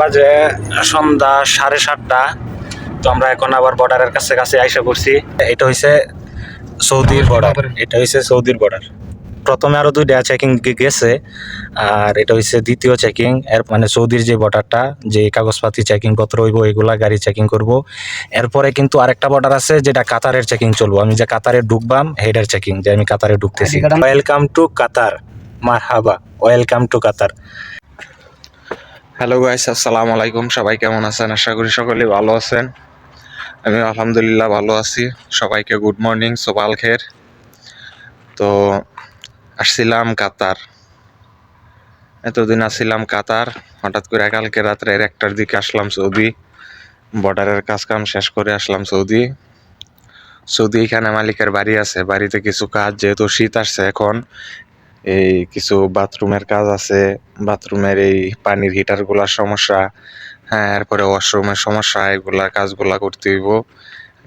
বাজে সন্ধ্যা 7:30। তো আমরা এখন আবার বর্ডারের কাছে কাছে আইসা পড়ছি। এটা হইছে সৌদির বর্ডার, এটা হইছে সৌদির বর্ডার। প্রথমে আরো 2টা চেকিং গেছে, আর এটা হইছে দ্বিতীয় চেকিং। এর মানে সৌদির যে বর্ডারটা, যে কাগজপাতি চেকিং পত্র হইব, এগুলা গাড়ি চেকিং করব। এরপরে কিন্তু আরেকটা বর্ডার আছে, যেটা কাতারের চেকিং চলবো। আমি যে কাতারে ঢুকবাম, হেডের চেকিং, যে আমি কাতারে ঢুকতেছি। ওয়েলকাম টু কাতার, মারহাবা, welcome to Qatar. Hello guys, আসসালামু আলাইকুম। সবাই কেমন আছেন? আশা করি সকলেই ভালো আছেন। আমি আলহামদুলিল্লাহ ভালো আছি। সবাইকে গুড মর্নিং, সোবাল খের। তো আসছিলাম কাতার, এতদিন আসছিলাম কাতার। হঠাৎ করে কালকে রাত্রে 1টার দিকে আসলাম সৌদি। বর্ডারের কাজ কাম শেষ করে আসলাম সৌদি। এখানে মালিকের বাড়ি আছে, বাড়িতে কিছু কাজ, যেহেতু শীত আসছে এখন, এই কিছু বাথরুমের কাজ আছে। বাথরুমের এই পানির হিটার গুলার সমস্যা, হ্যাঁ, এরপরে ওয়াশরুমের সমস্যা, এগুলা কাজগুলা করতে হইব।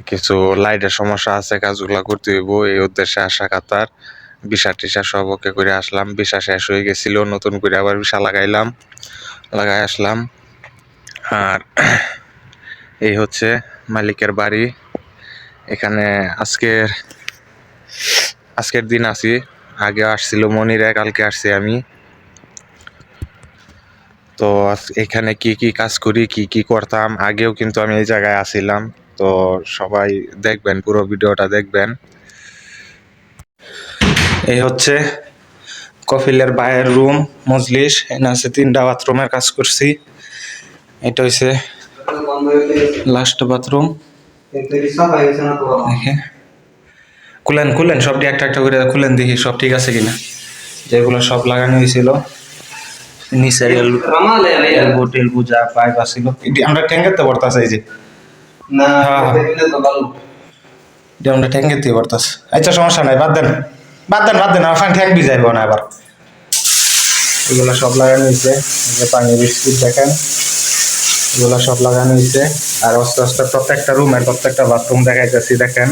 কিছু লাইটের সমস্যা আছে, কাজগুলা করতে হইব। এই উদ্দেশ্যে আসা কাতার। ভিসা টিসা সব ওকে করে আসলাম। ভিসা শেষ হয়ে গেছিল, নতুন করে আবার ভিসা লাগাই আসলাম। আর এই হচ্ছে মালিকের বাড়ি। এখানে আজকের দিন আছি। আগে আসছিল মনিরে, কালকে আসছি আমি। তো এখানে কি কি কাজ করি, কি কি করতাম, আগেও কিন্তু আমি এই জায়গায় আসিলাম। তো সবাই দেখবেন, পুরো ভিডিওটা দেখবেন। এই হচ্ছে কফিলের বাইরের রুম, মজলিস। এখানে আছে 3টা বাথরুমের কাজ করছি। এটা হচ্ছে লাস্ট বাথরুম। খুলেন সবটি একটা একটা করে খুলেন, দেখি সব ঠিক আছে কিনা। যেগুলো সব লাগানো হয়েছিল, নিচের এলবো টেলবো যা পাইপ আছিল, আমরা ট্যাঙ্কের তো পড়তাছে। এই যে না, আমরা ট্যাঙ্কের দিয়ে পড়তাছে। আচ্ছা, সমস্যা নাই, বাদ দেন আমার ট্যাঙ্ক ভিজাইব না আবার। এগুলো সব লাগানো হয়েছে। পানি বিস্কুট দেখেন, এগুলো সব লাগানো হয়েছে। আর আস্তে আস্তে প্রত্যেকটা রুমের প্রত্যেকটা বাথরুম দেখাইতেছি। দেখেন,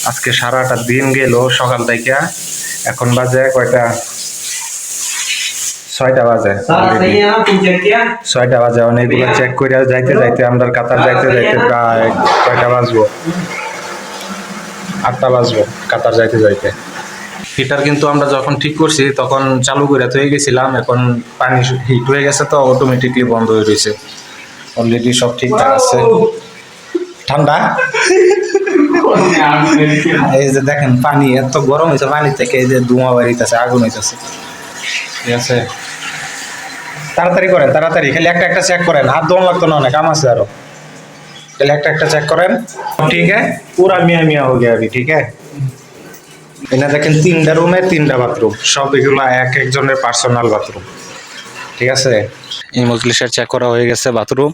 আজকে সারাটা দিন গেল সকাল থেকে। এখন বাজে কয়টা? 6টা বাজে। 6টা বাজে। অনেকগুলো চেক করে যাইতে আমরা কাতার যাইতে প্রায় কয়টা বাজবো? 8টা বাজবো কাতার যাইতে। হিটার কিন্তু আমরা যখন ঠিক করছি তখন চালু করে হয়ে গেছিলাম। এখন পানি হিট হয়ে গেছে, তো অটোমেটিকলি বন্ধ হয়ে রয়েছে। অলরেডি সব ঠিকঠাক আছে। ঠান্ডা, এই যে দেখেন পানি এত গরম হয়েছে, পানি থেকে এই যে ধোঁয়া বেরিতেছে, আগুন হইতেছে। ঠিক আছে, তাড়াতাড়ি করেন, তাড়াতাড়ি। খালি একটা একটা চেক করেন, হাত ধোয়া লাগতো না, অনেক কাম আছে আরো। খালি একটা একটা চেক করেন। ঠিক আছে, পুরা মিয়া হয়ে গিয়া अभी। ঠিক আছে, এখানে দেখেন 3টা রুমে 3টা বাথরুম, সব এগুলো এক একজনের পার্সোনাল বাথরুম। ঠিক আছে, এই মজলিসের চেক করা হয়ে গেছে বাথরুম।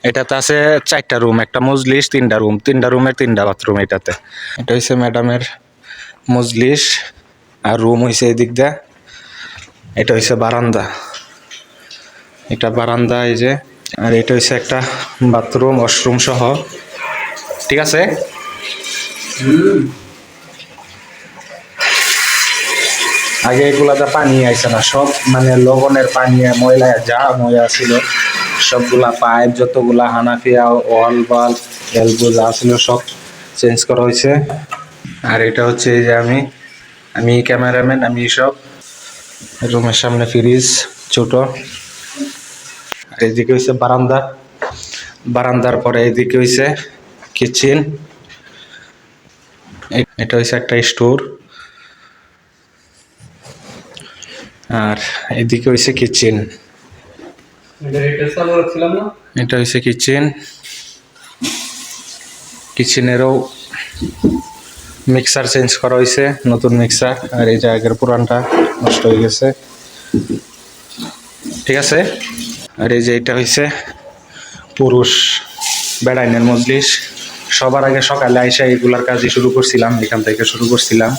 এটাতে আছে 4টা রুম, একটা মজলিস, 3টা রুম, 3টা রুমের 3টা বাথরুম। এটাতে এটা হচ্ছে ম্যাডামের মজলিস, আর রুম হয়েছে এই দিক দিয়ে। এটা হচ্ছে বারান্দা, এটা বারান্দা, এই যে। আর এটা হচ্ছে একটা বাথরুম, ওয়াশরুম সহ। ঠিক আছে, আগে এগুলাতে পানি আইছে না, সব মানে লবণের পানি, ময়লা যা ময়লা ছিল সবগুলা, পাইপ যতগুলা, হানাফিয়া, ওয়াল বাল্ব, এলবো যা ছিল সব চেঞ্জ করা হয়েছে। আর এটা হচ্ছে এই যে আমি ক্যামেরাম্যান, আমি সব। রুমের সামনে ফ্রিজ ছোট। আর এদিকে হচ্ছে বারান্দার পরে এদিকে হচ্ছে কিচেন। এটা হচ্ছে একটা স্টোর। আর এদিকে হচ্ছে কিচেন, এটা হচ্ছে কিচেনেরও মিক্সার চেঞ্জ করা হয়েছে, নতুন মিক্সার। আর এই জায়গার পুরানটা নষ্ট হয়ে গেছে। ঠিক আছে, আর এই যে এটা হয়েছে পুরুষ বেড়াইনের মজলিস। সবার আগে সকালে আইসা এগুলার কাজই শুরু করছিলাম, এখান থেকে শুরু করছিলাম।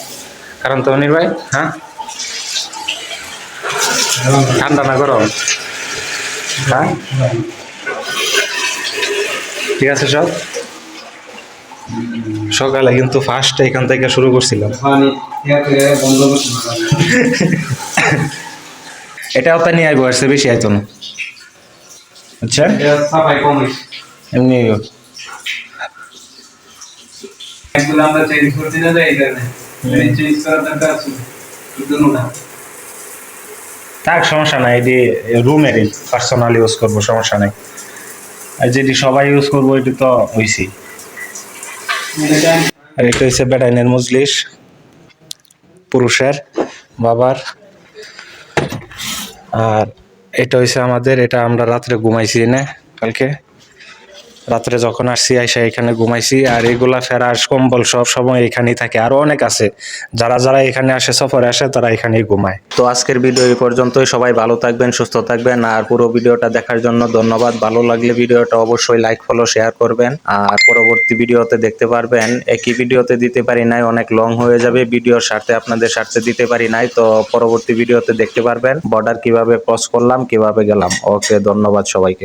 কারণ তো অনির ভাই, হ্যাঁ, ঠান্ডা না গরম? হ্যাঁ, ঠিক আছে। সকালে কিন্তু ফার্স্ট এখান থেকে শুরু করছিলাম। এটাও তো নিয়ে আইবো, আসছে বেশি আইতো না। বুঝছেন সাফাই কম হয়েছে। এমনি এগুলো আমরা চেঞ্জ করতে না যাই এখানে চেঞ্জ করার দরকার আছে কিন্তু না থাক সমস্যা নাই, এটি রুমেরই পার্সোনাল ইউজ করবো, সমস্যা নাই। আর যেটি সবাই ইউজ করবো এটি তো হইছি। আর এটা হচ্ছে বেডাইনের মজলিস, পুরুষের বাবার। আর এটা হচ্ছে আমাদের, এটা আমরা রাত্রে ঘুমাইছি না, কালকে রাত্রে যখন আসছি আইসা এখানে ঘুমাইছি। আর এগুলা ফেরাস কম্বল সব সময় এখানেই থাকে। আরো অনেক আছে, যারা যারা এখানে আসে, সফরে আসে, তারা এখানেই ঘুমায়। তো আজকের ভিডিও এই পর্যন্তই। সবাই ভালো থাকবেন, সুস্থ থাকবেন। আর পুরো ভিডিওটা দেখার জন্য ধন্যবাদ। ভালো লাগলে ভিডিওটা অবশ্যই লাইক, ফলো, শেয়ার করবেন। আর পরবর্তী ভিডিওতে দেখতে পারবেন, একই ভিডিওতে দিতে পারি নাই, অনেক লং হয়ে যাবে। ভিডিওর স্বার্থে আপনাদের স্বার্থে দিতে পারি নাই, তো পরবর্তী ভিডিওতে দেখতে পারবেন বর্ডার কিভাবে ক্রস করলাম, কিভাবে গেলাম। ওকে, ধন্যবাদ সবাইকে।